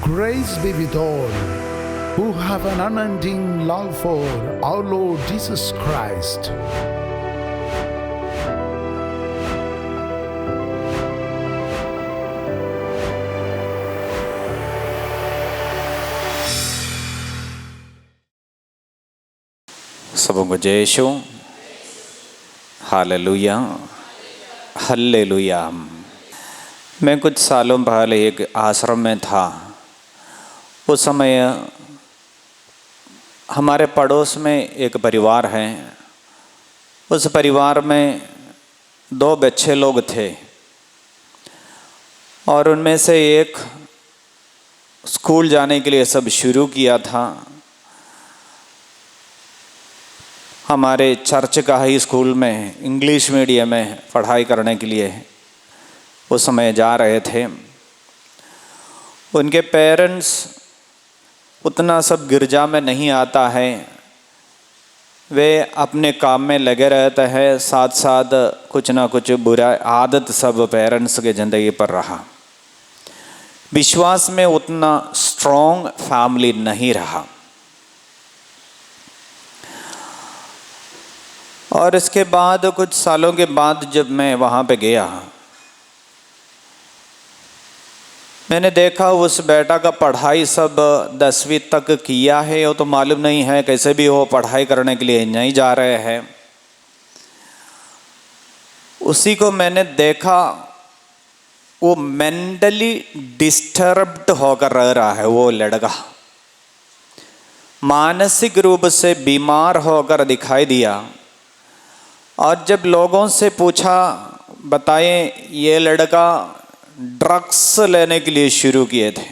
Grace be with all who have an unending love for our Lord Jesus Christ. सबों को जय यीशु, hallelujah, hallelujah. मैं कुछ सालों पहले एक आश्रम में था। उस समय हमारे पड़ोस में एक परिवार है। उस परिवार में 2 बच्चे लोग थे और उनमें से एक स्कूल जाने के लिए सब शुरू किया था। हमारे चर्च का ही स्कूल में इंग्लिश मीडियम में पढ़ाई करने के लिए उस समय जा रहे थे। उनके पेरेंट्स उतना सब गिरजा में नहीं आता है, वे अपने काम में लगे रहते हैं, साथ साथ कुछ ना कुछ बुरा आदत सब पेरेंट्स के ज़िंदगी पर रहा। विश्वास में उतना स्ट्रॉन्ग फैमिली नहीं रहा। और इसके बाद कुछ सालों के बाद जब मैं वहाँ पे गया, मैंने देखा उस बेटा का पढ़ाई सब 10वीं तक किया है। वो तो मालूम नहीं है कैसे भी वो पढ़ाई करने के लिए नहीं जा रहे हैं। उसी को मैंने देखा, वो मेंटली डिस्टर्ब्ड होकर रह रहा है। वो लड़का मानसिक रूप से बीमार होकर दिखाई दिया। और जब लोगों से पूछा, बताएं, ये लड़का ड्रग्स लेने के लिए शुरू किए थे।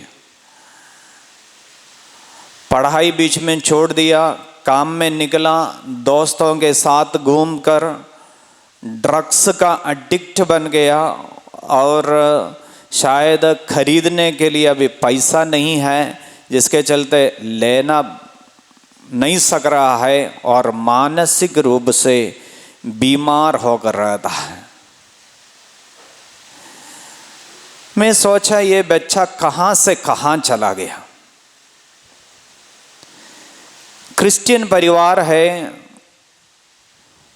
पढ़ाई बीच में छोड़ दिया, काम में निकला, दोस्तों के साथ घूमकर ड्रग्स का एडिक्ट बन गया और शायद खरीदने के लिए अभी पैसा नहीं है, जिसके चलते लेना नहीं सक रहा है और मानसिक रूप से बीमार होकर रहता है। मैं सोचा ये बच्चा कहाँ से कहाँ चला गया। क्रिश्चियन परिवार है,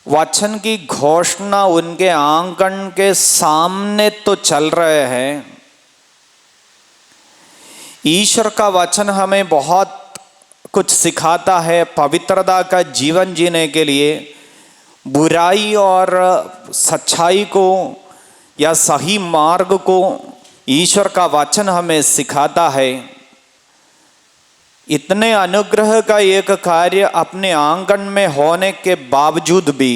वचन की घोषणा उनके आंगन के सामने तो चल रहे हैं। ईश्वर का वचन हमें बहुत कुछ सिखाता है पवित्रता का जीवन जीने के लिए। बुराई और सच्चाई को या सही मार्ग को ईश्वर का वचन हमें सिखाता है। इतने अनुग्रह का एक कार्य अपने आंगन में होने के बावजूद भी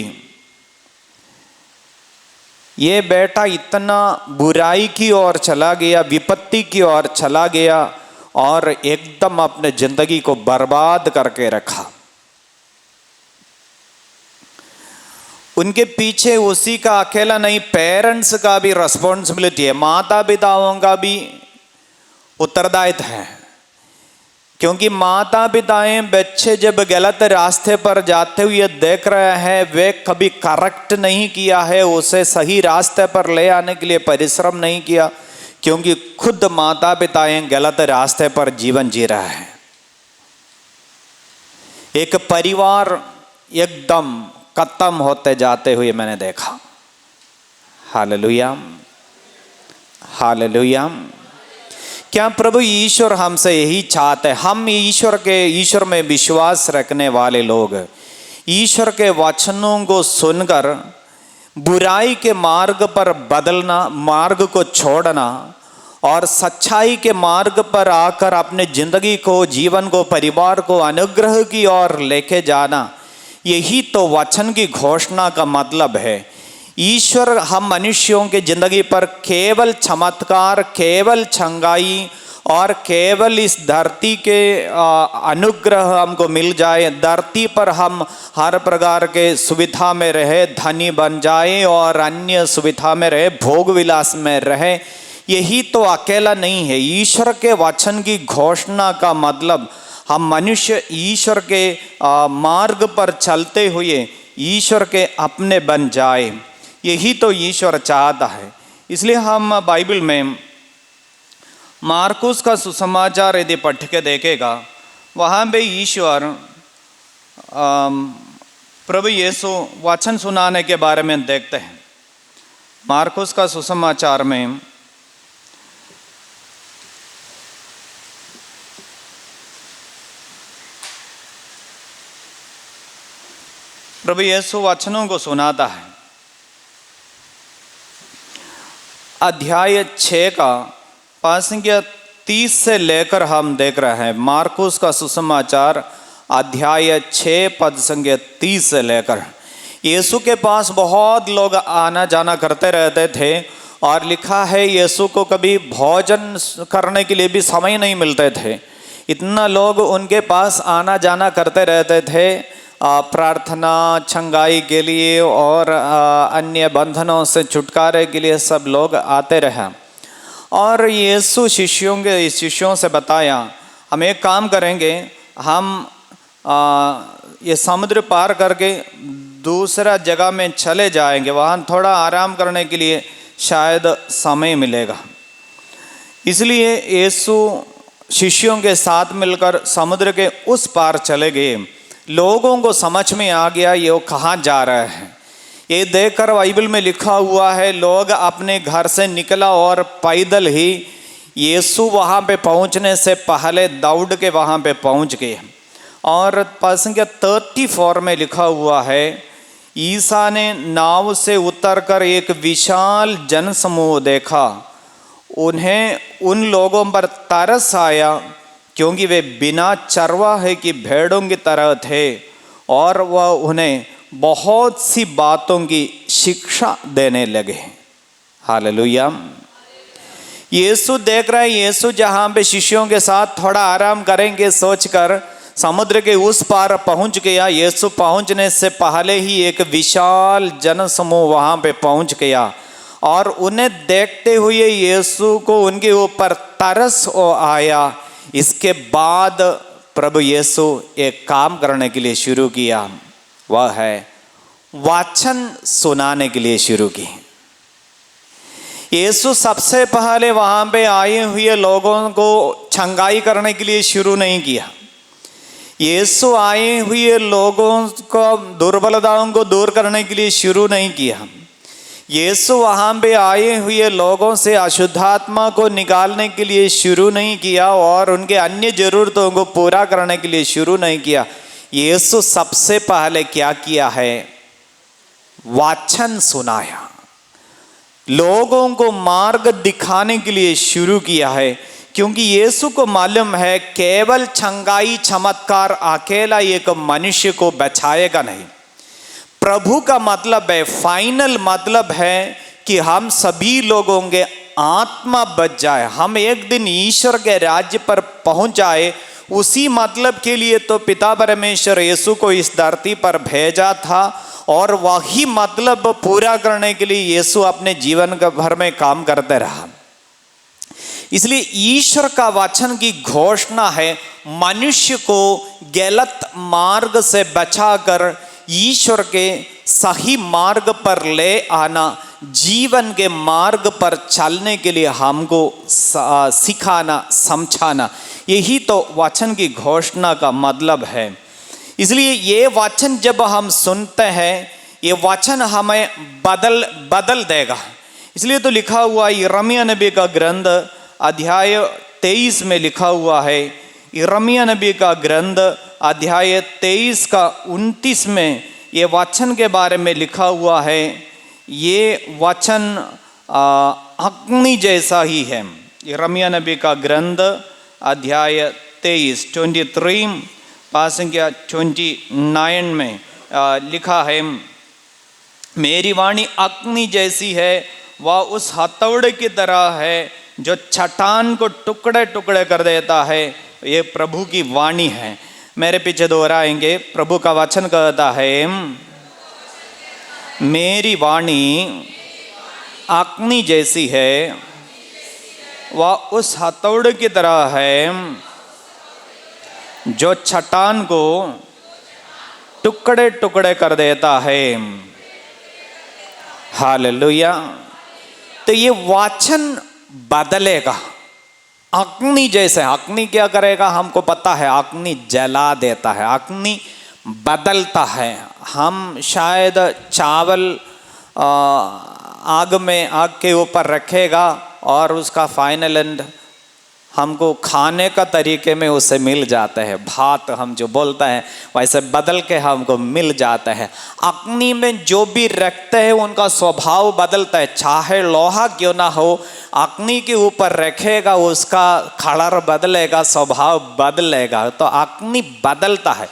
ये बेटा इतना बुराई की ओर चला गया, विपत्ति की ओर चला गया और एकदम अपने जिंदगी को बर्बाद करके रखा। उनके पीछे उसी का अकेला नहीं, पेरेंट्स का भी रिस्पॉन्सिबिलिटी है, माता पिताओं का भी उत्तरदायित्व है। क्योंकि माता पिताएं बच्चे जब गलत रास्ते पर जाते हुए देख रहे हैं, वे कभी करेक्ट नहीं किया है, उसे सही रास्ते पर ले आने के लिए परिश्रम नहीं किया, क्योंकि खुद माता पिताएं गलत रास्ते पर जीवन जी रहे हैं। एक परिवार एकदम खत्म होते जाते हुए मैंने देखा। Hallelujah, hallelujah. क्या प्रभु ईश्वर हमसे यही चाहते हैं? हम ईश्वर में विश्वास रखने वाले लोग ईश्वर के वचनों को सुनकर बुराई के मार्ग पर बदलना, मार्ग को छोड़ना और सच्चाई के मार्ग पर आकर अपने जिंदगी को, जीवन को, परिवार को अनुग्रह की ओर लेके जाना, यही तो वचन की घोषणा का मतलब है। ईश्वर हम मनुष्यों के जिंदगी पर केवल चमत्कार, केवल चंगाई और केवल इस धरती के अनुग्रह हमको मिल जाए, धरती पर हम हर प्रकार के सुविधा में रहे, धनी बन जाए और अन्य सुविधा में रहे, भोग विलास में रहे, यही तो अकेला नहीं है। ईश्वर के वचन की घोषणा का मतलब हम मनुष्य ईश्वर के मार्ग पर चलते हुए ईश्वर के अपने बन जाए, यही तो ईश्वर चाहता है। इसलिए हम बाइबल में मार्कुस का सुसमाचार यदि पढ़ के देखेगा, वहाँ पे ईश्वर प्रभु यीशु वचन सुनाने के बारे में देखते हैं। मार्कुस का सुसमाचार में प्रभु यीशु वचनों को सुनाता है। अध्याय 6 का 30 से लेकर हम देख रहे हैं। मार्कुस का सुसमाचार अध्याय 6 पद संख्या 30 से लेकर। यीशु के पास बहुत लोग आना जाना करते रहते थे और लिखा है यीशु को कभी भोजन करने के लिए भी समय नहीं मिलते थे। इतना लोग उनके पास आना जाना करते रहते थे, प्रार्थना छंगाई के लिए और अन्य बंधनों से छुटकारे के लिए सब लोग आते रहे। और यीशु शिष्यों से बताया, हम एक काम करेंगे, हम ये समुद्र पार करके दूसरा जगह में चले जाएंगे, वहाँ थोड़ा आराम करने के लिए शायद समय मिलेगा। इसलिए यीशु शिष्यों के साथ मिलकर समुद्र के उस पार चले गए। लोगों को समझ में आ गया ये वो कहाँ जा रहे हैं। ये देखकर बाइबल में लिखा हुआ है, लोग अपने घर से निकला और पैदल ही यीशु वहाँ पे पहुँचने से पहले दौड़ के वहाँ पे पहुँच गए। और पद संख्या 34 में लिखा हुआ है, ईसा ने नाव से उतरकर एक विशाल जनसमूह देखा। उन्हें उन लोगों पर तरस आया क्योंकि वे बिना चरवाहे की भेड़ों की तरह थे और वह उन्हें बहुत सी बातों की शिक्षा देने लगे। हालेलुया। यीशु देख रहे हैं, यीशु जहाँ पे शिष्यों के साथ थोड़ा आराम करेंगे सोचकर समुद्र के उस पार पहुँच गया। यीशु पहुँचने से पहले ही एक विशाल जनसमूह वहाँ पे पहुँच गया और उन्हें देखते हुए यीशु को उनके ऊपर तरस आया। इसके बाद प्रभु यीशु एक काम करने के लिए शुरू किया, वह है वचन सुनाने के लिए शुरू की। यीशु सबसे पहले वहाँ पे आए हुए लोगों को छंगाई करने के लिए शुरू नहीं किया। यीशु आए हुए लोगों को दुर्बलताओं को दूर करने के लिए शुरू नहीं किया। यीशु वहाँ पे आए हुए लोगों से अशुद्धात्मा को निकालने के लिए शुरू नहीं किया और उनके अन्य ज़रूरतों को पूरा करने के लिए शुरू नहीं किया। यीशु सबसे पहले क्या किया है? वचन सुनाया, लोगों को मार्ग दिखाने के लिए शुरू किया है। क्योंकि यीशु को मालूम है केवल छंगाई चमत्कार अकेला एक मनुष्य को बचाएगा नहीं। प्रभु का मतलब है, फाइनल मतलब है कि हम सभी लोगों के आत्मा बच जाए, हम एक दिन ईश्वर के राज्य पर पहुंच जाए। उसी मतलब के लिए तो पिता परमेश्वर यीशु को इस धरती पर भेजा था और वही मतलब पूरा करने के लिए यीशु अपने जीवन भर में काम करते रहा। इसलिए ईश्वर का वचन की घोषणा है, मनुष्य को गलत मार्ग से बचाकर ईश्वर के सही मार्ग पर ले आना, जीवन के मार्ग पर चलने के लिए हमको सिखाना, समझाना, यही तो वचन की घोषणा का मतलब है। इसलिए ये वचन जब हम सुनते हैं, ये वचन हमें बदल देगा। इसलिए तो लिखा हुआ यिर्मयाह नबी का ग्रंथ अध्याय 23 में लिखा हुआ है, यिर्मयाह नबी का ग्रंथ अध्याय 23 का 29 में ये वचन के बारे में लिखा हुआ है। ये वचन अग्नि जैसा ही है। यिर्मयाह नबी का ग्रंथ अध्याय 23 पास संख्या 29 में लिखा है, मेरी वाणी अग्नि जैसी है, वह उस हथौड़े की तरह है जो चट्टान को टुकड़े टुकड़े कर देता है। ये प्रभु की वाणी है। मेरे पीछे दोहराएंगे, प्रभु का वचन कहता है, मेरी वाणी अग्नि जैसी है, वह उस हथौड़े की तरह है जो चट्टान को टुकड़े टुकड़े कर देता है। हालेलुया। तो ये वचन बदलेगा। अग्नि जैसे, अग्नि क्या करेगा हमको पता है, अग्नि जला देता है, अग्नि बदलता है। हम शायद चावल आग में, आग के ऊपर रखेगा और उसका फाइनल एंड हमको खाने का तरीके में उसे मिल जाता है। भात हम जो बोलते हैं वैसे बदल के हमको मिल जाता है। अग्नि में जो भी रखते हैं उनका स्वभाव बदलता है, चाहे लोहा क्यों ना हो, अग्नि के ऊपर रखेगा उसका कलर बदलेगा, स्वभाव बदलेगा। तो अग्नि बदलता है।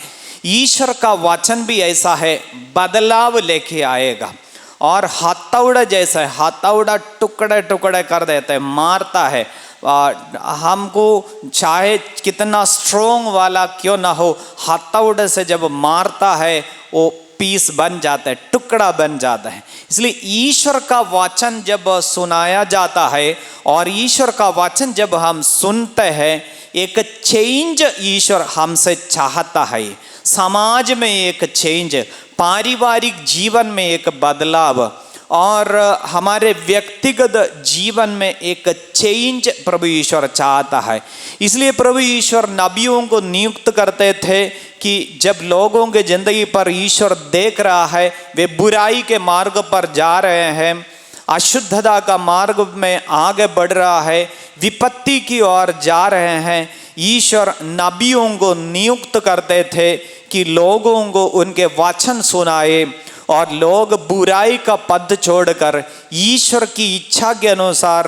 ईश्वर का वचन भी ऐसा है, बदलाव लेके आएगा। और हथौड़ा जैसा है, हथौड़ा टुकड़े टुकड़े कर देते हैं, मारता है। हमको चाहे कितना स्ट्रोंग वाला क्यों ना हो, हथौड़े से जब मारता है वो पीस बन जाता है, टुकड़ा बन जाता है। इसलिए ईश्वर का वचन जब सुनाया जाता है और ईश्वर का वचन जब हम सुनते हैं, एक चेंज ईश्वर हमसे चाहता है। समाज में एक चेंज, पारिवारिक जीवन में एक बदलाव और हमारे व्यक्तिगत जीवन में एक चेंज प्रभु ईश्वर चाहता है। इसलिए प्रभु ईश्वर नबियों को नियुक्त करते थे कि जब लोगों के जिंदगी पर ईश्वर देख रहा है वे बुराई के मार्ग पर जा रहे हैं, अशुद्धता का मार्ग में आगे बढ़ रहा है, विपत्ति की ओर जा रहे हैं, ईश्वर नबियों को नियुक्त करते थे कि लोगों को उनके वचन सुनाए और लोग बुराई का पद छोड़कर ईश्वर की इच्छा के अनुसार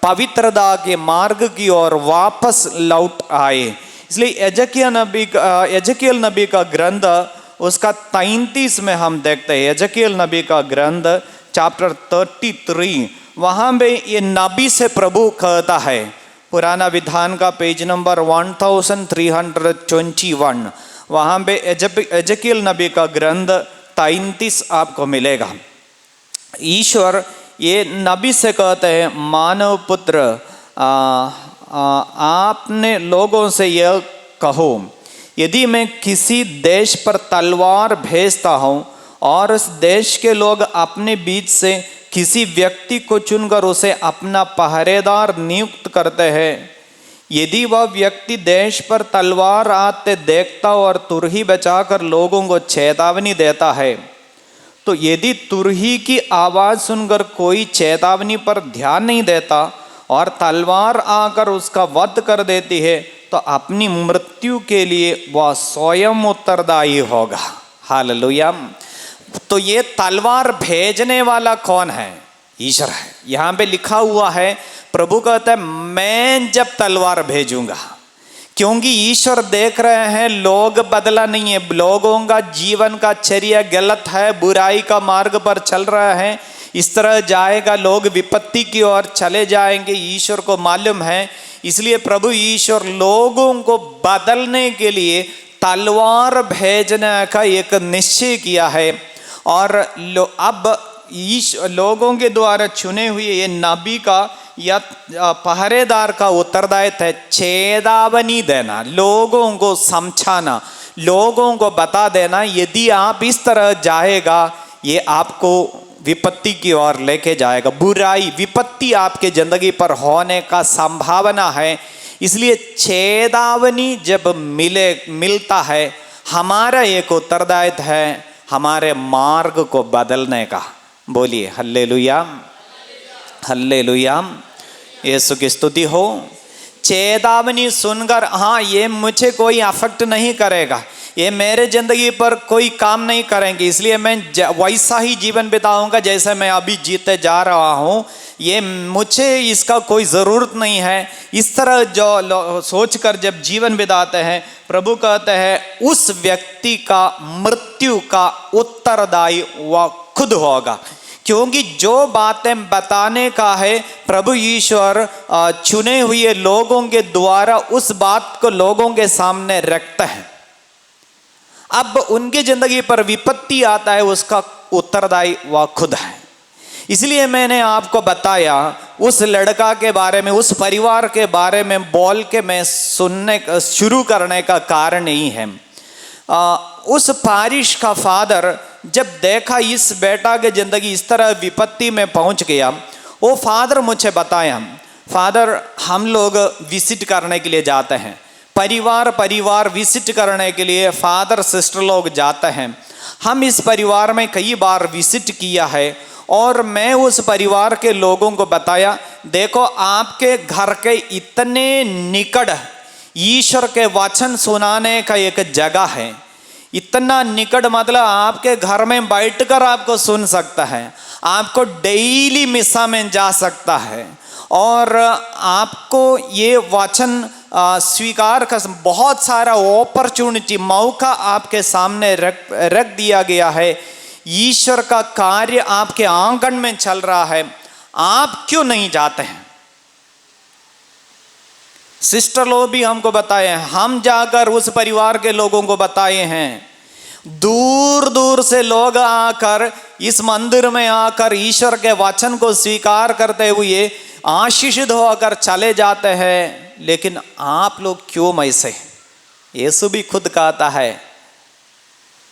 पवित्रता के मार्ग की ओर वापस लौट आए। इसलिए एजकियल नबी का ग्रंथ उसका 33 में हम देखते हैं, एजकियल नबी का ग्रंथ चैप्टर 33, वहाँ पे ये नबी से प्रभु कहता है। पुराना विधान का पेज नंबर 1321, वहाँ पे एजकियल नबी का ग्रंथ 33 आपको मिलेगा। ईश्वर ये नबी से कहते हैं, मानव पुत्र आपने लोगों से यह कहो, यदि मैं किसी देश पर तलवार भेजता हूँ और उस देश के लोग अपने बीच से किसी व्यक्ति को चुनकर उसे अपना पहरेदार नियुक्त करते हैं, यदि वह व्यक्ति देश पर तलवार आते देखता और तुरही बचाकर लोगों को चेतावनी देता है, तो यदि तुरही की आवाज़ सुनकर कोई चेतावनी पर ध्यान नहीं देता और तलवार आकर उसका वध कर देती है, तो अपनी मृत्यु के लिए वह स्वयं उत्तरदायी होगा। हालेलुया। तो ये तलवार भेजने वाला कौन है? ईश्वर है। यहाँ पे लिखा हुआ है, प्रभु कहता है मैं जब तलवार भेजूंगा, क्योंकि ईश्वर देख रहे हैं लोग बदला नहीं है, लोगों का जीवन का चर्या गलत है, बुराई का मार्ग पर चल रहा है, इस तरह जाएगा, लोग विपत्ति की ओर चले जाएंगे, ईश्वर को मालूम है। इसलिए प्रभु ईश्वर लोगों को बदलने के लिए तलवार भेजने का एक निश्चय किया है। और अब लोगों के द्वारा चुने हुए ये नबी का या पहरेदार का उत्तरदायित्व है चेतावनी देना, लोगों को समझाना, लोगों को बता देना, यदि आप इस तरह जाएगा ये आपको विपत्ति की ओर लेके जाएगा, बुराई विपत्ति आपके जिंदगी पर होने का संभावना है। इसलिए चेतावनी जब मिलता है, हमारा एक उत्तरदायित्व है हमारे मार्ग को बदलने का। बोलिए हल्लेलुया, हल्लेलुया, यीशु की स्तुति हो। चेतावनी सुनकर हाँ ये मुझे कोई अफेक्ट नहीं करेगा, ये मेरे जिंदगी पर कोई काम नहीं करेंगे, इसलिए मैं वैसा ही जीवन बिताऊंगा जैसे मैं अभी जीते जा रहा हूँ, ये मुझे इसका कोई ज़रूरत नहीं है, इस तरह जो सोचकर जब जीवन बिताते हैं, प्रभु कहते हैं उस व्यक्ति का मृत्यु का उत्तरदायी वह खुद होगा। क्योंकि जो बातें बताने का है प्रभु ईश्वर चुने हुए लोगों के द्वारा उस बात को लोगों के सामने रखते हैं। अब उनकी जिंदगी पर विपत्ति आता है, उसका उत्तरदायी वह खुद है। इसलिए मैंने आपको बताया उस लड़का के बारे में, उस परिवार के बारे में बोल के मैं सुनने शुरू करने का कारण यही है। उस पारिश का फादर जब देखा इस बेटा के ज़िंदगी इस तरह विपत्ति में पहुंच गया, वो फादर मुझे बताया, फादर हम लोग विजिट करने के लिए जाते हैं, परिवार विजिट करने के लिए फादर सिस्टर लोग जाते हैं। हम इस परिवार में कई बार विजिट किया है और मैं उस परिवार के लोगों को बताया, देखो आपके घर के इतने निकट ईश्वर के वचन सुनाने का एक जगह है। इतना निकट मतलब आपके घर में बैठकर आपको सुन सकता है, आपको डेली मिसा में जा सकता है और आपको ये वचन स्वीकार कर बहुत सारा अपॉर्चुनिटी मौका आपके सामने रख दिया गया है। ईश्वर का कार्य आपके आंगन में चल रहा है, आप क्यों नहीं जाते हैं? सिस्टर लोग भी हमको बताए हैं, हम जाकर उस परिवार के लोगों को बताए हैं। दूर दूर से लोग आकर इस मंदिर में आकर ईश्वर के वचन को स्वीकार करते हुए आशीषित होकर चले जाते हैं। लेकिन आप लोग क्यों ऐसे? यीशु भी खुद कहता है,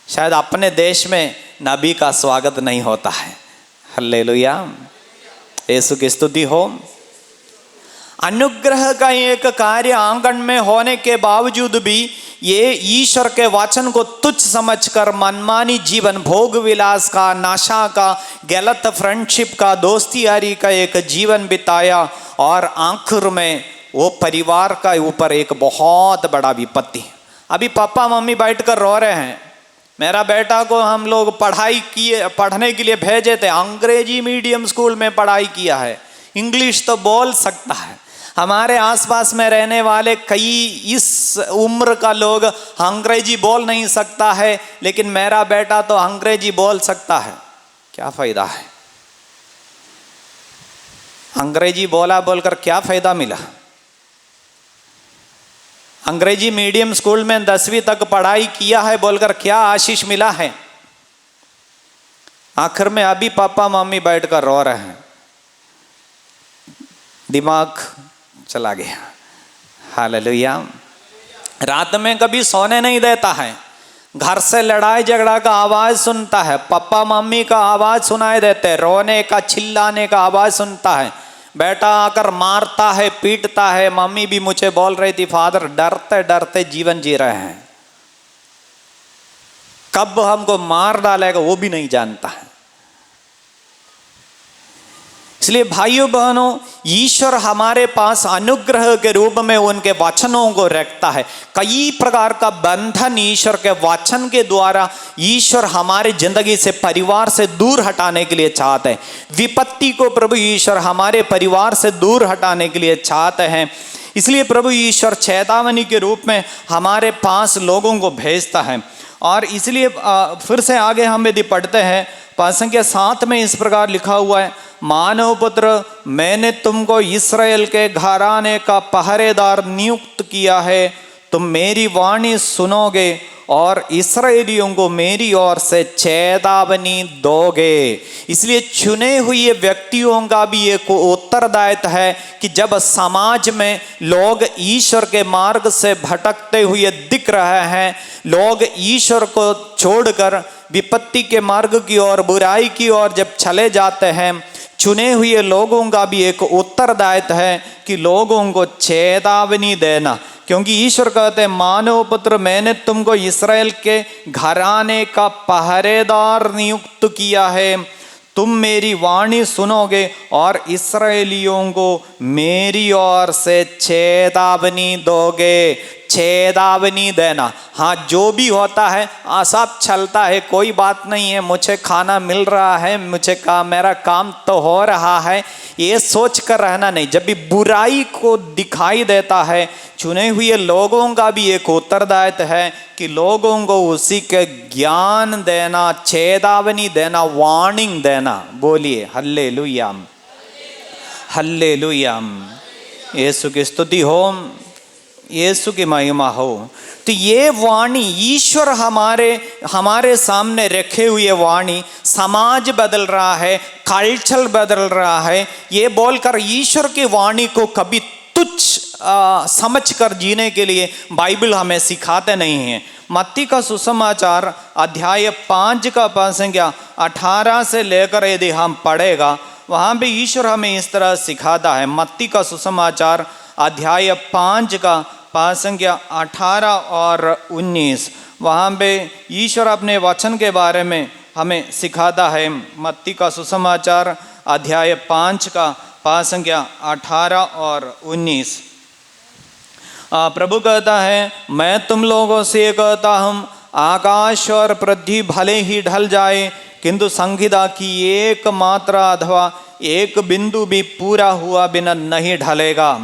शायद अपने देश में नबी का स्वागत नहीं होता है। हालेलुया, यीशु की स्तुति हो। अनुग्रह का एक कार्य आंगन में होने के बावजूद भी ये ईश्वर के वचन को तुच्छ समझकर मनमानी जीवन, भोग विलास का, नशा का, गलत फ्रेंडशिप का, दोस्ती यारी का एक जीवन बिताया और आखिर में वो परिवार का ऊपर एक बहुत बड़ा विपत्ति। अभी पापा मम्मी बैठकर रो रहे हैं। मेरा बेटा को हम लोग पढ़ने के लिए भेजे थे, अंग्रेजी मीडियम स्कूल में पढ़ाई किया है, इंग्लिश तो बोल सकता है। हमारे आसपास में रहने वाले कई इस उम्र का लोग अंग्रेजी बोल नहीं सकता है, लेकिन मेरा बेटा तो अंग्रेजी बोल सकता है। क्या फायदा है? अंग्रेजी बोलकर क्या फायदा मिला? अंग्रेजी मीडियम स्कूल में 10वीं तक पढ़ाई किया है बोलकर क्या आशीष मिला है? आखिर में अभी पापा मम्मी बैठकर रो रहे हैं, दिमाग चला गया। हालेलुया। रात में कभी सोने नहीं देता है, घर से लड़ाई झगड़ा का आवाज सुनता है, पापा मम्मी का आवाज सुनाई देते, रोने का चिल्लाने का आवाज सुनता है, बेटा आकर मारता है, पीटता है। मम्मी भी मुझे बोल रही थी, फादर डरते डरते जीवन जी रहे हैं, कब हमको मार डालेगा वो भी नहीं जानता है। इसलिए भाइयों बहनों, ईश्वर हमारे पास अनुग्रह के रूप में उनके वचनों को रखता है। कई प्रकार का बंधन ईश्वर के वचन के द्वारा ईश्वर हमारे जिंदगी से, परिवार से दूर हटाने के लिए चाहते हैं। विपत्ति को प्रभु ईश्वर हमारे परिवार से दूर हटाने के लिए चाहते हैं। इसलिए प्रभु ईश्वर चेतावनी के रूप में हमारे पास लोगों को भेजता है। और इसलिए फिर से आगे हम यदि पढ़ते हैं, पद संख्या 7 में इस प्रकार लिखा हुआ है, मानव पुत्र, मैंने तुमको इस्राएल के घराने का पहरेदार नियुक्त किया है। तुम मेरी वाणी सुनोगे और इस्राएलियों को मेरी ओर से चेतावनी दोगे। इसलिए चुने हुए व्यक्तियों का भी एक उत्तरदायित्व है कि जब समाज में लोग ईश्वर के मार्ग से भटकते हुए दिख रहे हैं, लोग ईश्वर को छोड़कर विपत्ति के मार्ग की ओर, बुराई की ओर जब चले जाते हैं, चुने हुए लोगों का भी एक उत्तरदायित्व है कि लोगों को चेतावनी देना। क्योंकि ईश्वर कहते हैं, मानव पुत्र, मैंने तुमको इस्राएल के घराने का पहरेदार नियुक्त किया है। तुम मेरी वाणी सुनोगे और इस्राएलियों को मेरी ओर से चेतावनी दोगे। चेतावनी देना, हाँ जो भी होता है सब चलता है, कोई बात नहीं है, मुझे खाना मिल रहा है, मेरा काम तो हो रहा है, ये सोच कर रहना नहीं। जब भी बुराई को दिखाई देता है, चुने हुए लोगों का भी एक उत्तरदायित्व है कि लोगों को उसी के ज्ञान देना, चेतावनी देना, वार्निंग देना। बोलिए हल्लेलुया, हल्लेलुया। यीशु की स्तुति हो, यीशु की महिमा हो। तो ये वाणी ईश्वर हमारे सामने रखे हुए वाणी, समाज बदल रहा है, कल्चर बदल रहा है, ये बोलकर ईश्वर की वाणी को कभी तुच्छ समझकर जीने के लिए बाइबल हमें सिखाते नहीं है। मत्ती का सुसमाचार अध्याय 5 का पद संख्या 18 से लेकर यदि हम पढ़ेगा, वहाँ पे ईश्वर हमें इस तरह सिखाता है। मत्ती का सुसमाचार अध्याय 5 का पाठ संख्या 18 और 19, वहाँ पे ईश्वर अपने वचन के बारे में हमें सिखाता है। मत्ती का सुसमाचार अध्याय 5 का पाठ संख्या 18 और 19। प्रभु कहता है, मैं तुम लोगों से कहता हूँ, आकाश और पृथ्वी भले ही ढल जाए, किंतु संहिता की एक मात्रा अथवा एक बिंदु भी पूरा हुआ बिना नहीं ढलेगा।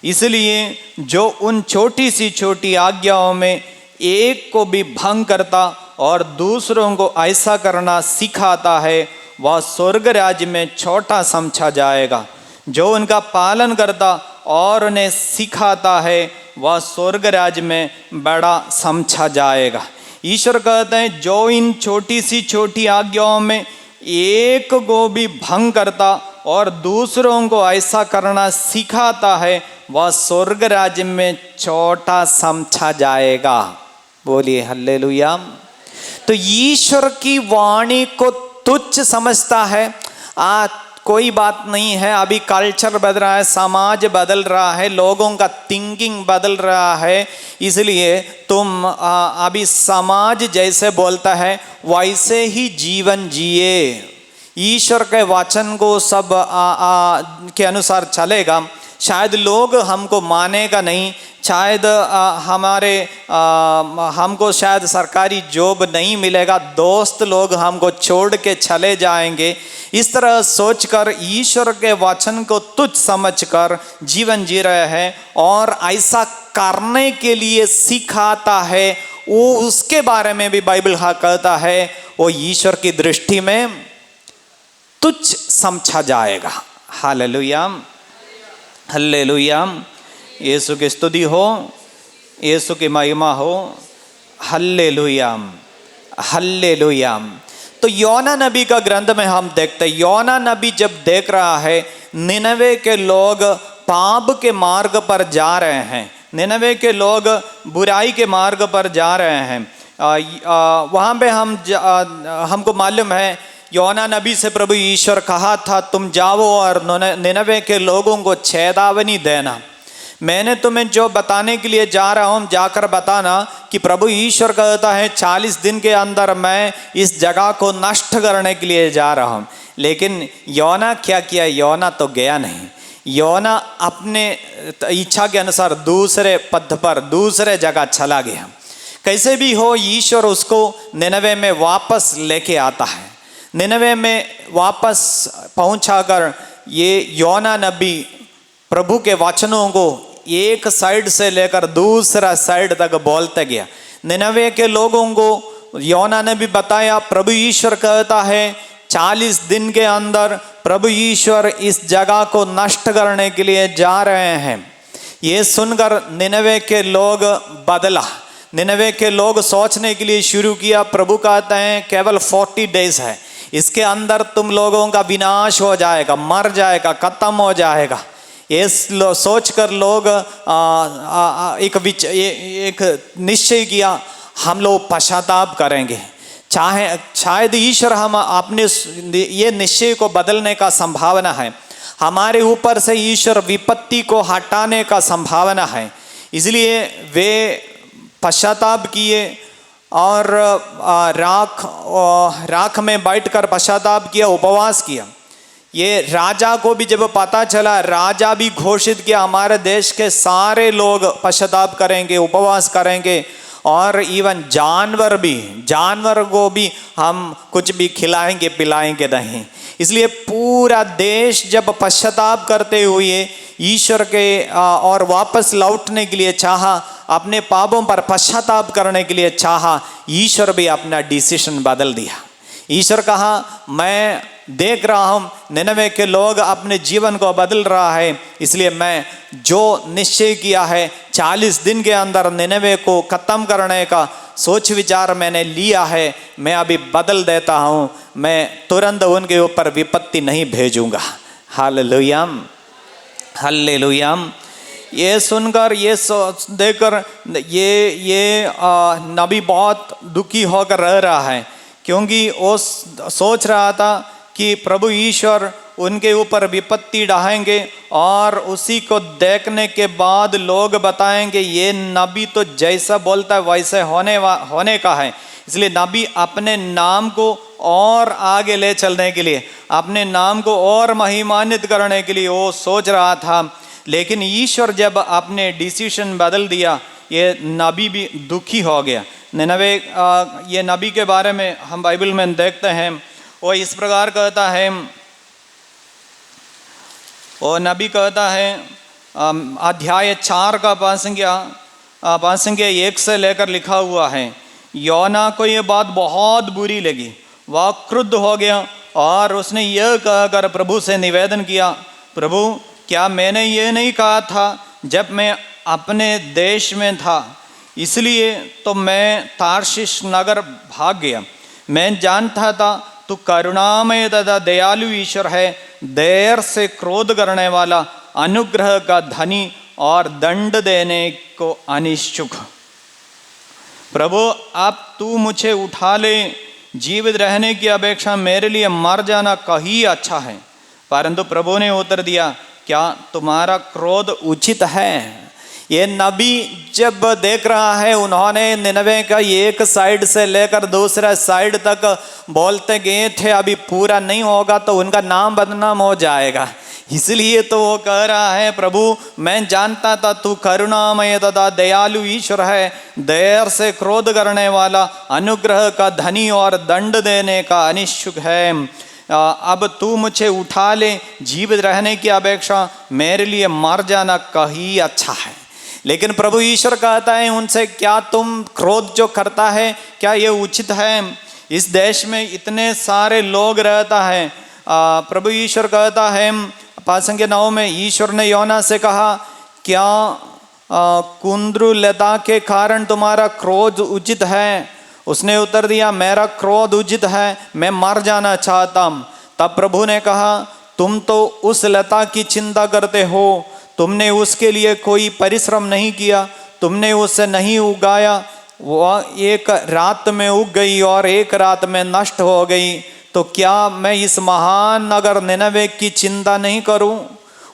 इसलिए जो उन छोटी सी छोटी आज्ञाओं में एक को भी भंग करता और दूसरों को ऐसा करना सिखाता है, वह स्वर्ग राज्य में छोटा समझा जाएगा। जो उनका पालन करता और उन्हें सिखाता है, वह स्वर्ग राज्य में बड़ा समझा जाएगा। ईश्वर कहते हैं, जो इन छोटी सी छोटी आज्ञाओं में एक को भी भंग करता और दूसरों को ऐसा करना सिखाता है, वह स्वर्ग राज्य में छोटा समझा जाएगा। बोलिए हल्लेलुया। तो ईश्वर की वाणी को तुच्छ समझता है। कोई बात नहीं है, अभी कल्चर बदल रहा है, समाज बदल रहा है, लोगों का थिंकिंग बदल रहा है, इसलिए तुम अभी समाज जैसे बोलता है वैसे ही जीवन जिए। ईश्वर के वचन को सब के अनुसार चलेगा। शायद लोग हमको मानेगा नहीं, शायद हमको शायद सरकारी जॉब नहीं मिलेगा, दोस्त लोग हमको छोड़ के चले जाएंगे। इस तरह सोचकर ईश्वर के वचन को तुच्छ समझकर जीवन जी रहे हैं और ऐसा करने के लिए सिखाता है, वो उसके बारे में भी बाइबल कहता है वो ईश्वर की दृष्टि में तुच्छ समझा जाएगा। Hallelujah, hallelujah. यीशु की स्तुति हो, यीशु की महिमा हो। Hallelujah, hallelujah. तो योना नबी का ग्रंथ में हम देखते हैं, योना नबी जब देख रहा है निनवे के लोग पाप के मार्ग पर जा रहे हैं, निनवे के लोग बुराई के मार्ग पर जा रहे हैं, वहाँ पे हमको मालूम है योना नबी से प्रभु ईश्वर कहा था, तुम जाओ और निनवे के लोगों को चेतावनी देना। मैंने तुम्हें जो बताने के लिए जा रहा हूँ जाकर बताना कि प्रभु ईश्वर कहता है 40 दिन के अंदर मैं इस जगह को नष्ट करने के लिए जा रहा हूँ। लेकिन योना क्या किया? योना तो गया नहीं। योना अपने इच्छा के अनुसार दूसरे पद पर दूसरे जगह चला गया। कैसे भी हो ईश्वर उसको निनवे में वापस लेके आता है। निनवे में वापस पहुंचाकर ये योना नबी प्रभु के वचनों को एक साइड से लेकर दूसरा साइड तक बोलते गया। निनवे के लोगों को योना ने भी बताया, प्रभु ईश्वर कहता है 40 दिन के अंदर प्रभु ईश्वर इस जगह को नष्ट करने के लिए जा रहे हैं। ये सुनकर निनवे के लोग बदला। निनवे के लोग सोचने के लिए शुरू किया, प्रभु कहते हैं केवल 40 डेज है, इसके अंदर तुम लोगों का विनाश हो जाएगा, मर जाएगा, खत्म हो जाएगा। ये सोचकर लोग एक निश्चय किया, हम लोग पश्चाताप करेंगे। चाहे शायद ईश्वर हम अपने ये निश्चय को बदलने का संभावना है, हमारे ऊपर से ईश्वर विपत्ति को हटाने का संभावना है। इसलिए वे पश्चाताप किए और राख में बैठकर पश्चाताप किया, उपवास किया। ये राजा को भी जब पता चला, राजा भी घोषित किया हमारे देश के सारे लोग पश्चाताप करेंगे, उपवास करेंगे, और इवन जानवर को भी हम कुछ भी खिलाएंगे पिलाएंगे नहीं। इसलिए पूरा देश जब पश्चाताप करते हुए ईश्वर के और वापस लौटने के लिए चाहा, अपने पापों पर पश्चाताप करने के लिए चाहा, ईश्वर भी अपना डिसीजन बदल दिया। ईश्वर कहा, मैं देख रहा हूँ निनवे के लोग अपने जीवन को बदल रहा है, इसलिए मैं जो निश्चय किया है 40 दिन के अंदर निनवे को खत्म करने का सोच विचार मैंने लिया है, मैं अभी बदल देता हूँ। मैं तुरंत उनके ऊपर विपत्ति नहीं भेजूंगा। Hallelujah, hallelujah. ये सुनकर ये देखकर ये नबी बहुत दुखी होकर रह रहा है, क्योंकि वो सोच रहा था कि प्रभु ईश्वर उनके ऊपर विपत्ति ढाएंगे और उसी को देखने के बाद लोग बताएंगे ये नबी तो जैसा बोलता है वैसे होने का है। इसलिए नबी अपने नाम को और आगे ले चलने के लिए, अपने नाम को और महिमान्वित करने के लिए वो सोच रहा था। लेकिन ईश्वर जब अपने डिसीजन बदल दिया, ये नबी भी दुखी हो गया। निनवे ये नबी के बारे में हम बाइबल में देखते हैं, वो इस प्रकार कहता है, वो नबी कहता है अध्याय 4 का 5 1 से लेकर लिखा हुआ है, योना को ये बात बहुत बुरी लगी, वह क्रुद्ध हो गया और उसने यह कहकर प्रभु से निवेदन किया, प्रभु क्या मैंने ये नहीं कहा था जब मैं अपने देश में था, इसलिए तो मैं तार्शिश नगर भाग गया। मैं जानता था तू करुणामय तथा दयालु ईश्वर है, देर से क्रोध करने वाला, अनुग्रह का धनी और दंड देने को अनिश्चुक। प्रभु अब तू मुझे उठा ले, जीवित रहने की अपेक्षा मेरे लिए मर जाना कहीं अच्छा है। परंतु प्रभु ने उत्तर दिया, क्या तुम्हारा क्रोध उचित है? ये नबी जब देख रहा है उन्होंने निनवे का एक साइड से लेकर दूसरा साइड तक बोलते गए थे, अभी पूरा नहीं होगा तो उनका नाम बदनाम हो जाएगा, इसलिए तो वो कह रहा है, प्रभु मैं जानता था तू करुणामय तथा दयालु ईश्वर है, देर से क्रोध करने वाला, अनुग्रह का धनी और दंड देने का अनिश्चुक है। अब तू मुझे उठा ले, जीवित रहने की अपेक्षा मेरे लिए मर जाना कहीं अच्छा है। लेकिन प्रभु ईश्वर कहता है उनसे, क्या तुम क्रोध जो करता है क्या ये उचित है? इस देश में इतने सारे लोग रहता है। प्रभु ईश्वर कहता है 5:9 में, ईश्वर ने योना से कहा, क्या कुंद्रुलता के कारण तुम्हारा क्रोध उचित है? उसने उत्तर दिया, मेरा क्रोध उचित है, मैं मर जाना चाहता हूँ। तब प्रभु ने कहा, तुम तो उस लता की चिंता करते हो, तुमने उसके लिए कोई परिश्रम नहीं किया, तुमने उसे नहीं उगाया, वह एक रात में उग गई और एक रात में नष्ट हो गई। तो क्या मैं इस महान नगर निनवे की चिंता नहीं करूं?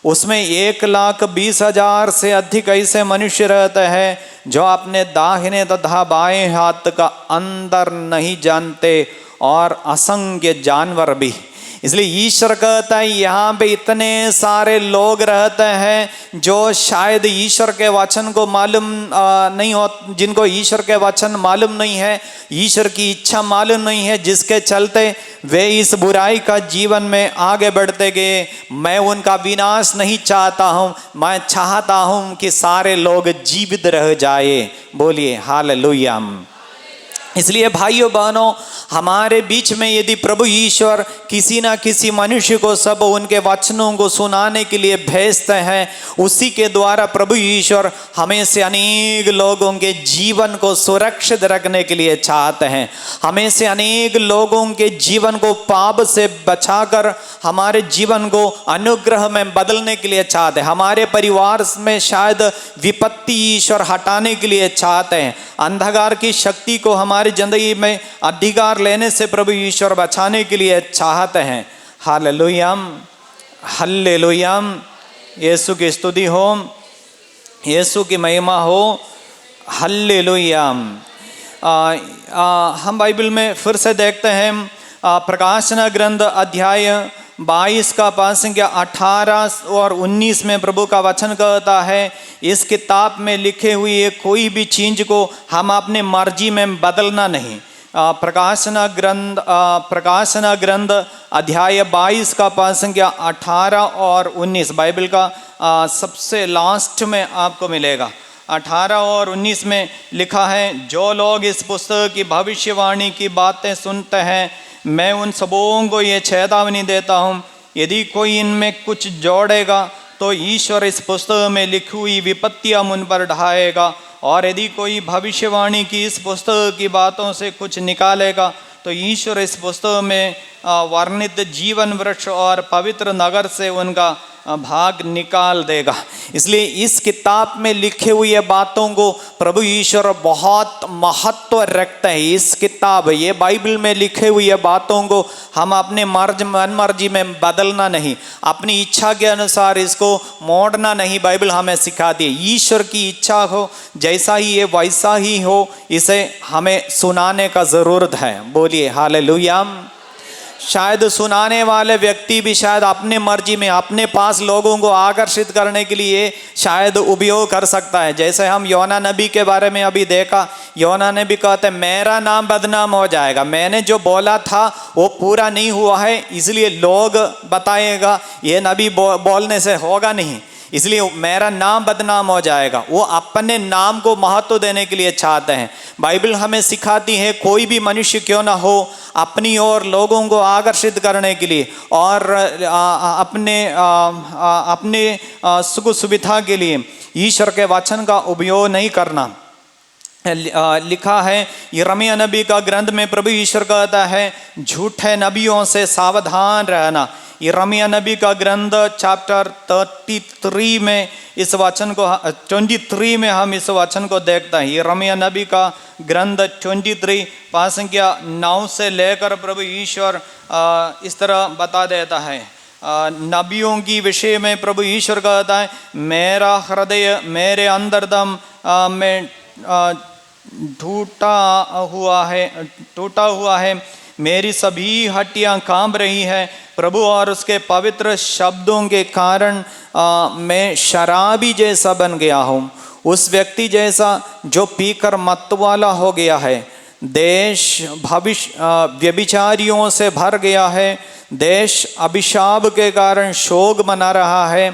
उसमें 1,20,000 से अधिक ऐसे मनुष्य रहते हैं जो अपने दाहिने तथा बाएं हाथ का अंदर नहीं जानते, और असंख्य जानवर भी। इसलिए ईश्वर कहता है यहाँ पे इतने सारे लोग रहते हैं जो शायद ईश्वर के वचन को मालूम नहीं हो, जिनको ईश्वर के वचन मालूम नहीं है, ईश्वर की इच्छा मालूम नहीं है, जिसके चलते वे इस बुराई का जीवन में आगे बढ़ते गए। मैं उनका विनाश नहीं चाहता हूँ, मैं चाहता हूँ कि सारे लोग जीवित रह जाए। बोलिए हालेलुया। इसलिए भाइयों बहनों, हमारे बीच में यदि प्रभु ईश्वर किसी ना किसी मनुष्य को सब उनके वचनों को सुनाने के लिए भेजते हैं, उसी के द्वारा प्रभु ईश्वर हमें से अनेक लोगों के जीवन को सुरक्षित रखने के लिए चाहते हैं। हमें से अनेक लोगों के जीवन को पाप से बचाकर हमारे जीवन को अनुग्रह में बदलने के लिए चाहते हैं। हमारे परिवार में शायद विपत्ति ईश्वर हटाने के लिए चाहते हैं। अंधकार की शक्ति को हमारी जिंदगी में अधिकार लेने से प्रभु ईश्वर बचाने के लिए चाहते हैं। Hallelujah, hallelujah. यीशु की स्तुति हो, यीशु की महिमा हो। हालेलुया। हम बाइबल में फिर से देखते हैं प्रकाशन ग्रंथ अध्याय 22 का 18 और 19 में प्रभु का वचन कहता है, इस किताब में लिखे हुए कोई भी चीज को हम अपनी मर्जी में बदलना नहीं। प्रकाशन ग्रंथ अध्याय 22 का 18 और 19 बाइबल का सबसे लास्ट में आपको मिलेगा। 18 और 19 में लिखा है, जो लोग इस पुस्तक की भविष्यवाणी की बातें सुनते हैं, मैं उन सबों को ये चेतावनी देता हूँ, यदि कोई इनमें कुछ जोड़ेगा तो ईश्वर इस पुस्तक में लिखी हुई विपत्तियाँ उन पर ढाएगा, और यदि कोई भविष्यवाणी की इस पुस्तक की बातों से कुछ निकालेगा तो ईश्वर इस पुस्तक में वर्णित जीवन वृक्ष और पवित्र नगर से उनका भाग निकाल देगा। इसलिए इस किताब में लिखे हुए बातों को प्रभु ईश्वर बहुत महत्व रखते हैं। इस किताब, ये बाइबल में लिखे हुए बातों को हम अपने मन मर्जी में बदलना नहीं, अपनी इच्छा के अनुसार इसको मोड़ना नहीं। बाइबल हमें सिखाती है ईश्वर की इच्छा हो जैसा ही ये वैसा ही हो, इसे हमें सुनाने का जरूरत है। बोलिए हालेलुया। शायद सुनाने वाले व्यक्ति भी शायद अपने मर्जी में अपने पास लोगों को आकर्षित करने के लिए शायद उपयोग कर सकता है। जैसे हम योना नबी के बारे में अभी देखा, योना नबी कहते मेरा नाम बदनाम हो जाएगा, मैंने जो बोला था वो पूरा नहीं हुआ है, इसलिए लोग बताएगा ये नबी बोलने से होगा नहीं, इसलिए मेरा नाम बदनाम हो जाएगा। वो अपने नाम को महत्व देने के लिए चाहते हैं। बाइबल हमें सिखाती है कोई भी मनुष्य क्यों ना हो, अपनी ओर लोगों को आकर्षित करने के लिए और अपने सुख सुविधा के लिए ईश्वर के वचन का उपयोग नहीं करना। लिखा है यिर्मयाह नबी का ग्रंथ में प्रभु ईश्वर कहता है झूठे नबियों से सावधान रहना। यिर्मयाह नबी का ग्रंथ चैप्टर 33 में इस वचन को 23 में हम इस वचन को देखते हैं। यिर्मयाह नबी का ग्रंथ 23 पाठ संख्या 9 से लेकर प्रभु ईश्वर इस तरह बता देता है। नबियों की विषय में प्रभु ईश्वर कहता है मेरा हृदय मेरे अंतर्दम में टूटा हुआ है, मेरी सभी हड्डियां कांप रही है। प्रभु और उसके पवित्र शब्दों के कारण मैं शराबी जैसा बन गया हूँ, उस व्यक्ति जैसा जो पीकर मतवाला हो गया है। देश व्यभिचारियों से भर गया है, देश अभिशाप के कारण शोक मना रहा है।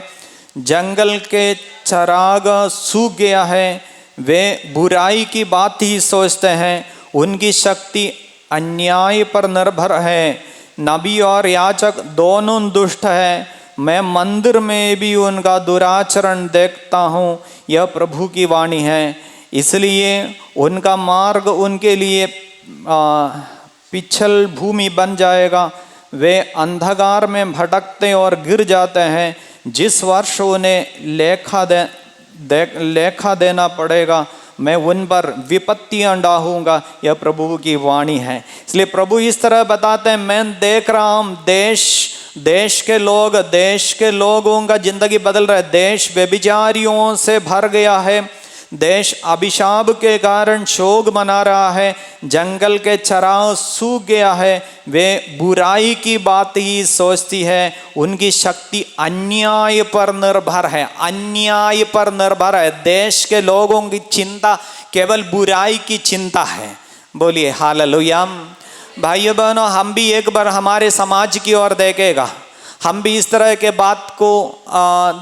जंगल के चराग सूख गया है, वे बुराई की बात ही सोचते हैं, उनकी शक्ति अन्याय पर निर्भर है। नबी और याजक दोनों दुष्ट है, मैं मंदिर में भी उनका दुराचरण देखता हूँ, यह प्रभु की वाणी है। इसलिए उनका मार्ग उनके लिए पिछल भूमि बन जाएगा, वे अंधकार में भटकते और गिर जाते हैं। जिस वर्ष उन्हें लेखा देना पड़ेगा, मैं उन पर विपत्तियां डालूंगा, यह प्रभु की वाणी है। इसलिए प्रभु इस तरह बताते हैं मैं देख रहा हूँ देश के लोगों का जिंदगी बदल रहा है। देश व्यभिचारियों से भर गया है, देश अभिशाप के कारण शोक मना रहा है। जंगल के चराव सूख गया है, वे बुराई की बात ही सोचती है, उनकी शक्ति अन्याय पर निर्भर है। अन्याय पर निर्भर है। देश के लोगों की चिंता केवल बुराई की चिंता है। बोलिए हालेलुया। भाइयों बहनों, हम भी एक बार हमारे समाज की ओर देखेगा, हम भी इस तरह के बात को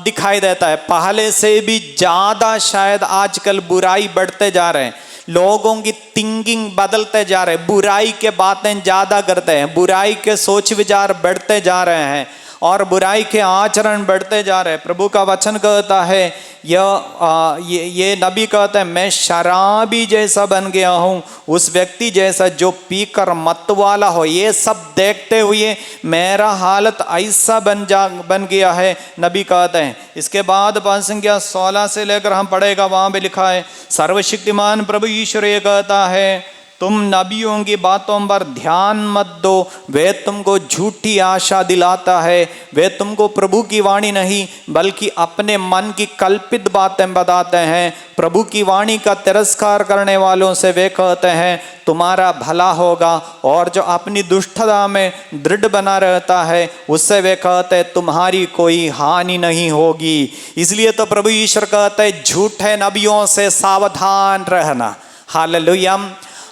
दिखाई देता है। पहले से भी ज़्यादा शायद आजकल बुराई बढ़ते जा रहे हैं, लोगों की थिंकिंग बदलते जा रहे हैं, बुराई के बातें ज़्यादा करते हैं, बुराई के सोच विचार बढ़ते जा रहे हैं और बुराई के आचरण बढ़ते जा रहे हैं। प्रभु का वचन कहता है ये नबी कहता है मैं शराबी जैसा बन गया हूँ, उस व्यक्ति जैसा जो पीकर मतवाला हो। ये सब देखते हुए मेरा हालत ऐसा बन गया है, नबी कहते हैं। इसके बाद पाठ संख्या 16 से लेकर हम पढ़ेगा, वहाँ पे लिखा है सर्वशक्तिमान प्रभु ईश्वर ये कहता है तुम नबियों की बातों पर ध्यान मत दो, वे तुमको झूठी आशा दिलाता है, वे तुमको प्रभु की वाणी नहीं बल्कि अपने मन की कल्पित बातें बताते हैं। प्रभु की वाणी का तिरस्कार करने वालों से वे कहते हैं तुम्हारा भला होगा, और जो अपनी दुष्टता में दृढ़ बना रहता है उससे वे कहते हैं तुम्हारी कोई हानि नहीं होगी। इसलिए तो प्रभु ईश्वर कहते हैं झूठे नबियों से सावधान रहना। हालेलुया।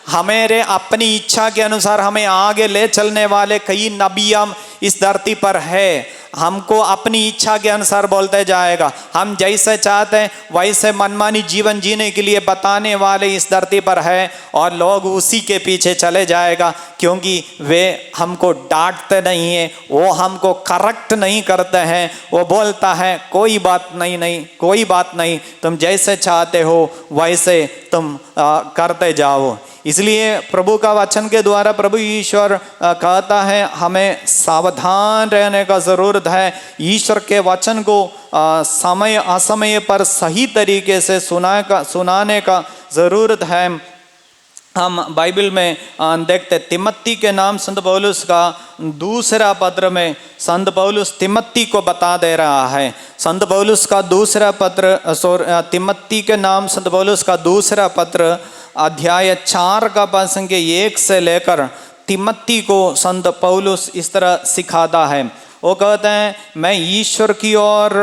हमारे अपनी इच्छा के अनुसार हमें आगे ले चलने वाले कई नबियाँ इस धरती पर है, हमको अपनी इच्छा के अनुसार बोलते जाएगा, हम जैसे चाहते हैं वैसे मनमानी जीवन जीने के लिए बताने वाले इस धरती पर है, और लोग उसी के पीछे चले जाएगा क्योंकि वे हमको डांटते नहीं हैं, वो हमको करेक्ट नहीं करते हैं। वो बोलता है कोई बात नहीं, तुम जैसे चाहते हो वैसे तुम करते जाओ। इसलिए प्रभु का वचन के द्वारा प्रभु ईश्वर कहता है हमें सावधान रहने का जरूरत ज़रूरत है। ईश्वर के वचन को समय असमय पर सही तरीके से सुनाने का ज़रूरत है। हम बाइबल में देखते तिमोथी के नाम संत पौलुस का दूसरा पत्र में संत पौलुस तिमोथी को बता दे रहा है। संत पौलुस का दूसरा पत्र तिमोथी के नाम संत पौलुस का दूसरा पत्र अध्याय 4 का पद 1 से लेकर तिमोथी को संत पौलुस इस तरह सिखाता है। वो कहते हैं, मैं ईश्वर की ओर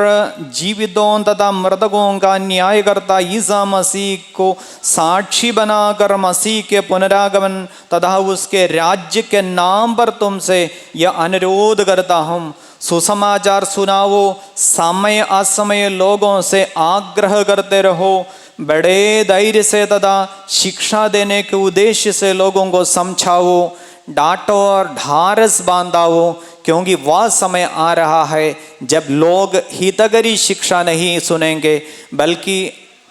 जीवितों तथा मृतकों का न्याय करता ईसा मसीह को साक्षी बनाकर मसीह के पुनरागमन तथा उसके राज्य के नाम पर तुमसे यह अनुरोध करता हूँ, सुसमाचार सुनाओ, समय असमय लोगों से आग्रह करते रहो, बड़े धैर्य से तथा शिक्षा देने के उद्देश्य से लोगों को समझाओ, डांटो और ढारस बांधाओ, क्योंकि वह समय आ रहा है जब लोग हितकरी शिक्षा नहीं सुनेंगे बल्कि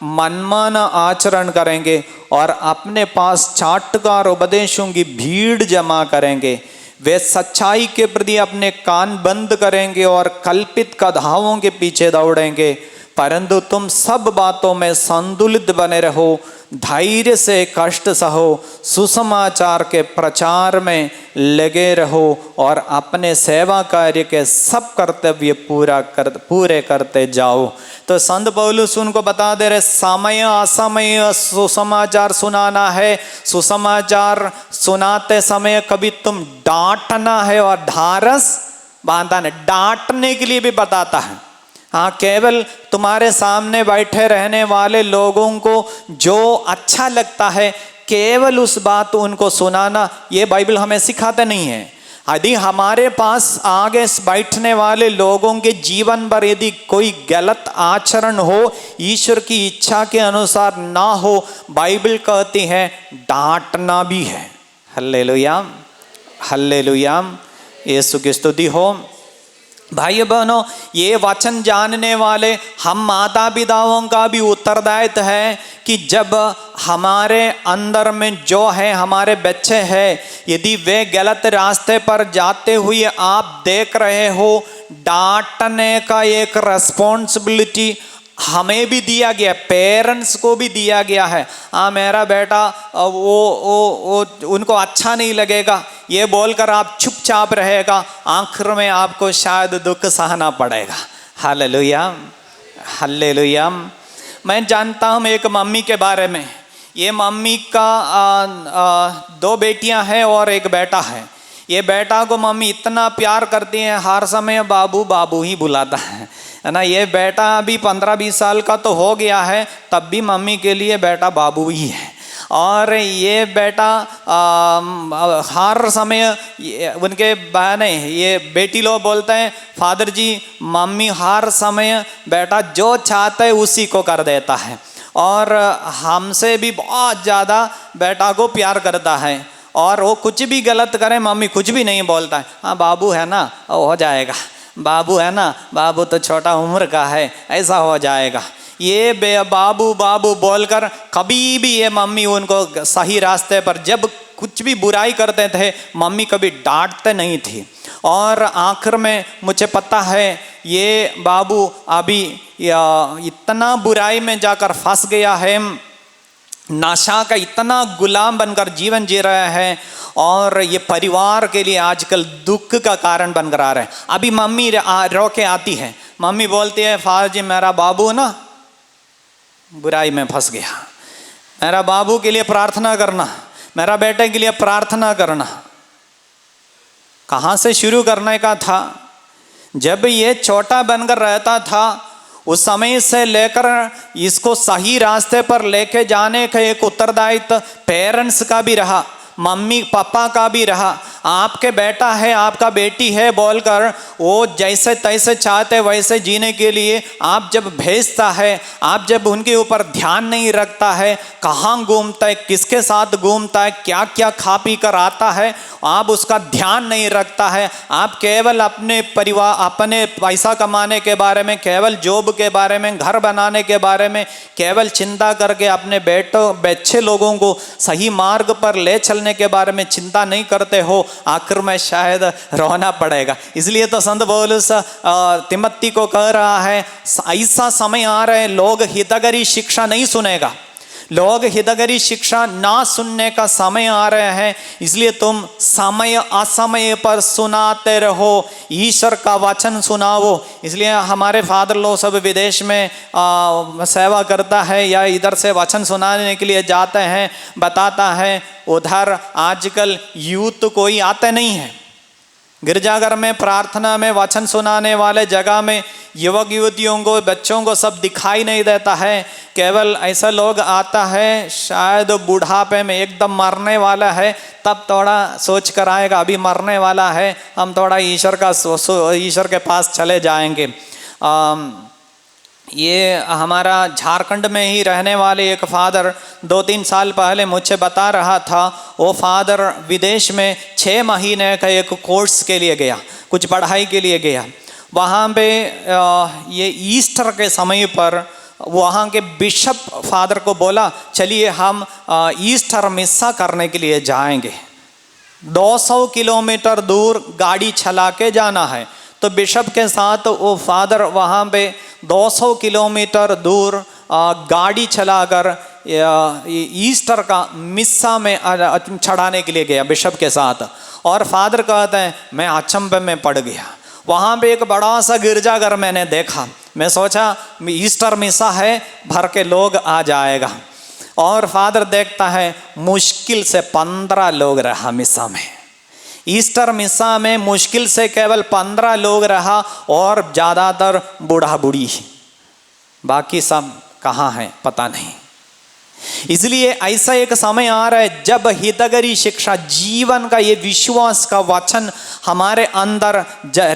मनमाना आचरण करेंगे और अपने पास चाटकार उपदेशों की भीड़ जमा करेंगे। वे सच्चाई के प्रति अपने कान बंद करेंगे और कल्पित कथाओं के पीछे दौड़ेंगे, परंतु तुम सब बातों में संतुलित बने रहो, धैर्य से कष्ट सहो, सुसमाचार के प्रचार में लगे रहो और अपने सेवा कार्य के सब कर्तव्य पूरे करते जाओ। तो संत पौलुस उनको बता दे रहे, समय असमय सुसमाचार सुनाना है। सुसमाचार सुनाते समय कभी तुम डांटना है और ढारस बांधना, डांटने के लिए भी बताता है। हाँ, केवल तुम्हारे सामने बैठे रहने वाले लोगों को जो अच्छा लगता है केवल उस बात उनको सुनाना, ये बाइबल हमें सिखाते नहीं है। यदि हमारे पास आगे बैठने वाले लोगों के जीवन पर यदि कोई गलत आचरण हो, ईश्वर की इच्छा के अनुसार ना हो, बाइबल कहती है डांटना भी है। हल्लेलुया, हल्लेलुया, यीशु की स्तुति हो। भाई बहनों, ये वचन जानने वाले हम माता पिताओं का भी उत्तरदायित्व है कि जब हमारे अंदर में जो है हमारे बच्चे हैं, यदि वे गलत रास्ते पर जाते हुए आप देख रहे हो, डांटने का एक रिस्पॉन्सिबिलिटी हमें भी दिया गया, पेरेंट्स को भी दिया गया है। हाँ, मेरा बेटा वो उनको अच्छा नहीं लगेगा ये बोलकर आप चुपचाप रहेगा, आखिर में आपको शायद दुख सहना पड़ेगा। Hallelujah, hallelujah. मैं जानता हूँ एक मम्मी के बारे में। ये मम्मी का 2 बेटियां हैं और एक बेटा है। ये बेटा को मम्मी इतना प्यार करती है, हर समय बाबू बाबू ही बुलाता है ना। ये बेटा अभी 15-20 साल का तो हो गया है, तब भी मम्मी के लिए बेटा बाबू ही है। और ये बेटा हर समय उनके बहने ये बेटी लोग बोलते हैं, फादर जी मम्मी हर समय बेटा जो चाहता है उसी को कर देता है, और हमसे भी बहुत ज़्यादा बेटा को प्यार करता है। और वो कुछ भी गलत करे मम्मी कुछ भी नहीं बोलता है, हाँ बाबू है ना हो जाएगा, बाबू है ना, बाबू तो छोटा उम्र का है, ऐसा हो जाएगा। ये बाबू बाबू बोलकर कभी भी ये मम्मी उनको सही रास्ते पर, जब कुछ भी बुराई करते थे मम्मी कभी डांटते नहीं थी। और आखिर में मुझे पता है ये बाबू अभी इतना बुराई में जाकर फंस गया है, नशा का इतना गुलाम बनकर जीवन जी रहा है, और ये परिवार के लिए आजकल दुख का कारण बनकर आ रहा है। अभी मम्मी रो के आती है, मम्मी बोलती है फादर जी मेरा बाबू ना बुराई में फंस गया, मेरा बाबू के लिए प्रार्थना करना, मेरा बेटे के लिए प्रार्थना करना। कहाँ से शुरू करने का था? जब ये छोटा बनकर रहता था उस समय से लेकर इसको सही रास्ते पर लेके जाने का एक उत्तरदायित्व पेरेंट्स का भी रहा, मम्मी पापा का भी रहा। आपके बेटा है, आपका बेटी है बोलकर वो जैसे तैसे चाहते वैसे जीने के लिए आप जब भेजता है, आप जब उनके ऊपर ध्यान नहीं रखता है, कहाँ घूमता है, किसके साथ घूमता है, क्या क्या खा पी कर आता है, आप उसका ध्यान नहीं रखता है, आप केवल अपने परिवार, अपने पैसा कमाने के बारे में, केवल जॉब के बारे में, घर बनाने के बारे में केवल चिंता करके अपने बच्चे लोगों को सही मार्ग पर ले चलने के बारे में चिंता नहीं करते हो, आखिर में शायद रोना पड़ेगा। इसलिए तो संत पौलुस तिमोथी को कह रहा है, ऐसा समय आ रहा है लोग हितकारी शिक्षा नहीं सुनेगा, लोग हितकारी शिक्षा ना सुनने का समय आ रहे हैं, इसलिए तुम समय असमय पर सुनाते रहो, ईश्वर का वचन सुनाओ। इसलिए हमारे फादर लोग सब विदेश में सेवा करता है या इधर से वचन सुनाने के लिए जाते हैं, बताता है उधर आजकल यूथ कोई आते नहीं है। गिरजाघर में प्रार्थना में वचन सुनाने वाले जगह में युवक युवतियों को बच्चों को सब दिखाई नहीं देता है, केवल ऐसा लोग आता है शायद बुढ़ापे में एकदम मरने वाला है तब थोड़ा सोच कर आएगा अभी मरने वाला है, हम थोड़ा ईश्वर के पास चले जाएंगे। ये हमारा झारखंड में ही रहने वाले एक फादर 2-3 साल पहले मुझे बता रहा था, वो फादर विदेश में 6 महीने का एक कोर्स के लिए गया, कुछ पढ़ाई के लिए गया। वहाँ पे ये ईस्टर के समय पर वहाँ के बिशप फादर को बोला चलिए हम ईस्टर मिस्सा करने के लिए जाएंगे। 200 किलोमीटर दूर गाड़ी चला के जाना है, तो बिशप के साथ वो फादर वहाँ पे 200 किलोमीटर दूर गाड़ी चलाकर ईस्टर का मिस्सा में चढ़ाने के लिए गया बिशप के साथ। और फादर कहते हैं मैं अचंभे में पड़ गया, वहाँ पे एक बड़ा सा गिरजाघर मैंने देखा, मैं सोचा ईस्टर मिस्सा है भर के लोग आ जाएगा, और फादर देखता है मुश्किल से 15 लोग रहा मिस्सा में। ईस्टर मिस्सा में मुश्किल से केवल 15 लोग रहा और ज़्यादातर बूढ़ा बूढ़ी, बाकी सब कहाँ हैं पता नहीं। इसलिए ऐसा एक समय आ रहा है जब हितकारी शिक्षा, जीवन का ये विश्वास का वचन हमारे अंदर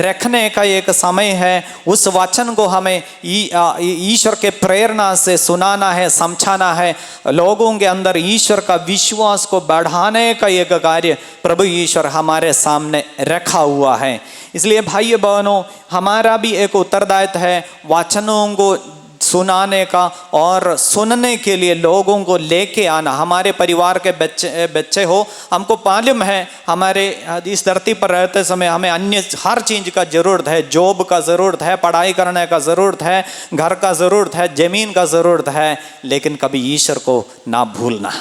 रखने का एक समय है। उस वचन को हमें ईश्वर के प्रेरणा से सुनाना है, समझाना है, लोगों के अंदर ईश्वर का विश्वास को बढ़ाने का एक कार्य प्रभु ईश्वर हमारे सामने रखा हुआ है। इसलिए भाई बहनों, हमारा भी एक उत्तरदायित्व है वचनों को सुनाने का और सुनने के लिए लोगों को लेके आना। हमारे परिवार के बच्चे हो, हमको मालूम है हमारे इस धरती पर रहते समय हमें अन्य हर चीज़ का ज़रूरत है, जॉब का ज़रूरत है, पढ़ाई करने का ज़रूरत है, घर का ज़रूरत है, ज़मीन का ज़रूरत है, लेकिन कभी ईश्वर को ना भूलना।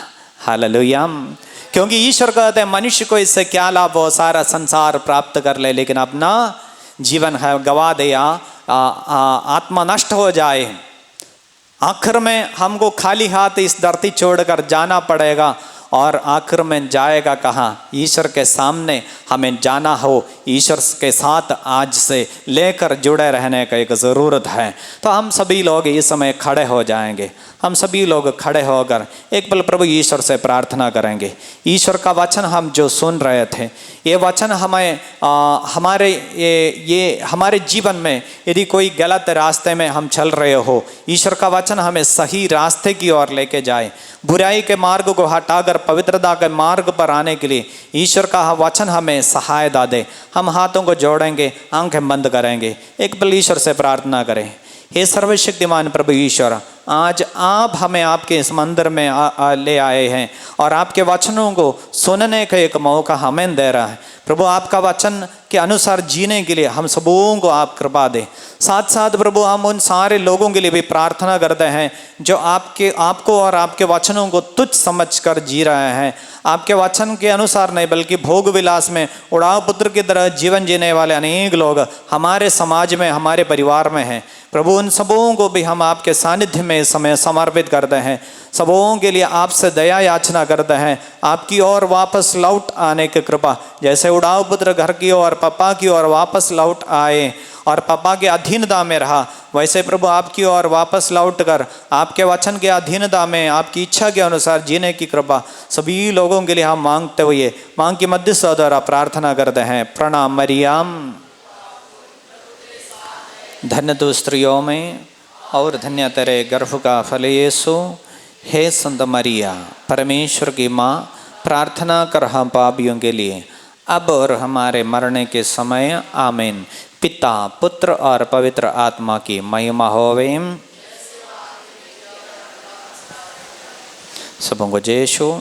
हालेलुया। क्योंकि ईश्वर कहते हैं मनुष्य को इससे क्या लाभ, वो सारा संसार प्राप्त कर ले लेकिन अपना जीवन है गवा दे या आत्मा नष्ट हो जाए। आखिर में हमको खाली हाथ इस धरती छोड़कर जाना पड़ेगा, और आखिर में जाएगा कहाँ? ईश्वर के सामने हमें जाना हो। ईश्वर के साथ आज से लेकर जुड़े रहने का एक ज़रूरत है। तो हम सभी लोग इस समय खड़े हो जाएंगे, हम सभी लोग खड़े होकर एक पल प्रभु ईश्वर से प्रार्थना करेंगे। ईश्वर का वचन हम जो सुन रहे थे, ये वचन हमें हमारे जीवन में यदि कोई गलत रास्ते में हम चल रहे हो, ईश्वर का वचन हमें सही रास्ते की ओर लेके जाए, बुराई के मार्ग को हटाकर पवित्रता के मार्ग पर आने के लिए ईश्वर का वचन हमें सहायता दे। हम हाथों को जोड़ेंगे, आंखें बंद करेंगे, एक पल ईश्वर से प्रार्थना करें। हे सर्वशक्तिमान प्रभु ईश्वर, आज आप हमें आपके इस मंदिर में ले आए हैं और आपके वचनों को सुनने का एक मौका हमें दे रहा है। प्रभु आपका वचन के अनुसार जीने के लिए हम सबों को आप कृपा दें। साथ साथ प्रभु हम उन सारे लोगों के लिए भी प्रार्थना करते हैं जो आपको और आपके वचनों को तुच्छ समझकर जी रहे हैं, आपके वचन के अनुसार नहीं बल्कि भोग विलास में उड़ाव पुत्र की तरह जीवन जीने वाले अनेक लोग हमारे समाज में, हमारे परिवार में हैं। प्रभु उन सबों को भी हम आपके सानिध्य में इस समय समर्पित करते हैं। सबों के लिए आपसे दया याचना करते हैं, आपकी ओर वापस लौट आने की कृपा। जैसे उड़ाव पुत्र घर की ओर, पापा की ओर वापस लौट आए और पापा के अधीनता में रहा, वैसे प्रभु आपकी ओर वापस लौट कर आपके वचन के अधीनता में आपकी इच्छा के अनुसार जीने की कृपा सभी लोगों के लिए हम मांगते हुए मांग की मध्यस्थता द्वारा प्रार्थना करते हैं। प्रणाम मरियम, धन्य तू स्त्रियों में और धन्य तेरे गर्भ का फल यीशु। हे संत मरिया, परमेश्वर की माँ, प्रार्थना कर हम पापियों के लिए अब और हमारे मरने के समय। आमीन। पिता, पुत्र और पवित्र आत्मा की महिमा होवे। सबों को जय यीशु।